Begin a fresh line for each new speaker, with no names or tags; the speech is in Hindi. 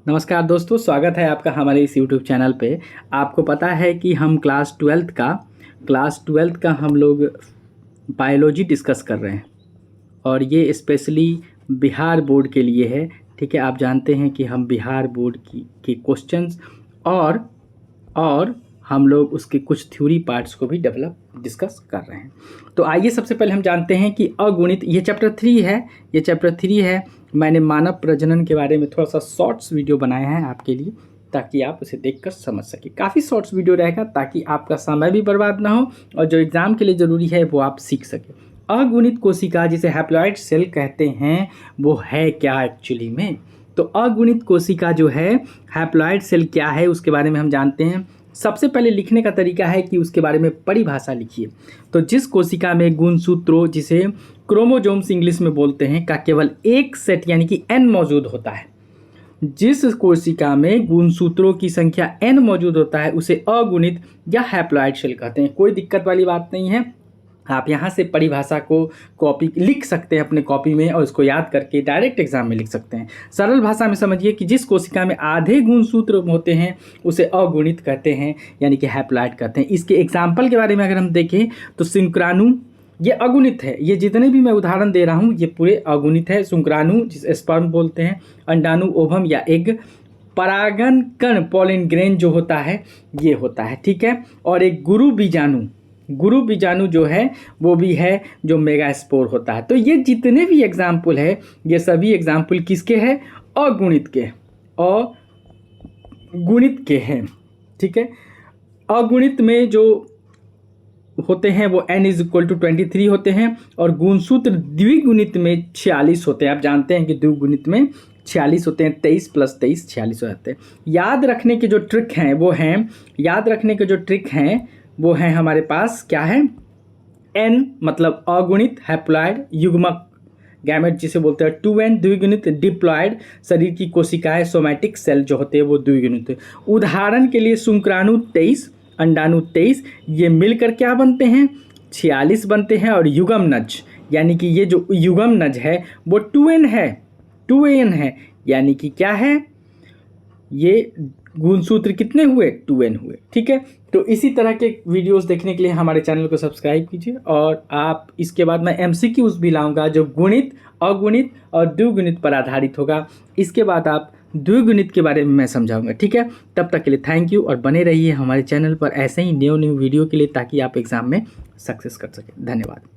नमस्कार दोस्तों, स्वागत है आपका हमारे इस यूट्यूब चैनल पे। आपको पता है कि हम क्लास ट्वेल्थ का हम लोग बायोलॉजी डिस्कस कर रहे हैं और ये स्पेशली बिहार बोर्ड के लिए है। ठीक है, आप जानते हैं कि हम बिहार बोर्ड के क्वेश्चंस और हम लोग उसके कुछ थ्योरी पार्ट्स को भी डिस्कस कर रहे हैं। तो आइए सबसे पहले हम जानते हैं कि अगुणित, ये चैप्टर 3 है। मैंने मानव प्रजनन के बारे में थोड़ा सा शॉर्ट्स वीडियो बनाया है आपके लिए, ताकि आप उसे देखकर समझ सकें। काफ़ी शॉर्ट्स वीडियो रहेगा ताकि आपका समय भी बर्बाद ना हो और जो एग्ज़ाम के लिए ज़रूरी है वो आप सीख सकें। अगुणित कोशिका, जिसे हैप्लॉइड सेल कहते हैं, वो है क्या एक्चुअली में? तो अगुणित कोशिका जो है, हैप्लॉइड सेल क्या है, उसके बारे में हम जानते हैं। सबसे पहले लिखने का तरीका है कि उसके बारे में परिभाषा लिखिए। तो जिस कोशिका में गुणसूत्रों, जिसे क्रोमोजोम्स इंग्लिश में बोलते हैं, का केवल एक सेट यानी कि n मौजूद होता है, जिस कोशिका में गुणसूत्रों की संख्या n मौजूद होता है, उसे अगुणित या हैप्लॉइड सेल कहते हैं। कोई दिक्कत वाली बात नहीं है, आप यहाँ से परिभाषा को कॉपी लिख सकते हैं अपने कॉपी में और इसको याद करके डायरेक्ट एग्जाम में लिख सकते हैं। सरल भाषा में समझिए कि जिस कोशिका में आधे गुणसूत्र होते हैं उसे अगुणित कहते हैं, यानी कि हैप्लॉइड कहते हैं। इसके एग्जाम्पल के बारे में अगर हम देखें तो शुक्राणु, ये अगुणित है। ये जितने भी मैं उदाहरण दे रहा हूँ ये पूरे अगुणित है। शुक्राणु, जिसे स्पर्म बोलते हैं, अंडाणु, ओवम या एग, परागन कण, पॉलन ग्रेन जो होता है ये होता है। ठीक है, और एक गुरु बीजाणु जो है वो भी है, जो मेगास्पोर होता है। तो ये जितने भी एग्जाम्पल है, ये सभी एग्जाम्पल किसके हैं? अगुणित के हैं। ठीक है, अगुणित में जो होते हैं वो n = 23 होते हैं और गुणसूत्र द्विगुणित में 46 होते हैं। आप जानते हैं कि द्विगुणित में 46 होते हैं, 23 + 23 46 हो जाते हैं। याद रखने के जो ट्रिक हैं वो हैं हमारे पास, क्या है? n मतलब अगुणित, हैप्लॉइड युग्मक गैमेट जिसे बोलते हैं 2n, द्विगुणित डिप्लॉइड शरीर की कोशिकाएं, सोमैटिक सेल जो होते हैं वो द्विगुणित। उदाहरण के लिए शुक्राणु 23, अंडाणु 23, ये मिलकर क्या बनते हैं? 46 बनते हैं। और युग्मनज, यानी कि ये जो युग्मनज है वो 2n है, यानी कि क्या है? ये गुणसूत्र कितने हुए? 2n हुए। ठीक है, तो इसी तरह के वीडियोस देखने के लिए हमारे चैनल को सब्सक्राइब कीजिए। और आप इसके बाद मैं MCQs भी लाऊंगा जो गुणित, अगुणित और द्विगुणित पर आधारित होगा। इसके बाद आप द्विगुणित के बारे में मैं समझाऊंगा। ठीक है, तब तक के लिए थैंक यू और बने रहिए हमारे चैनल पर ऐसे ही न्यू वीडियो के लिए, ताकि आप एग्जाम में सक्सेस कर सकें। धन्यवाद।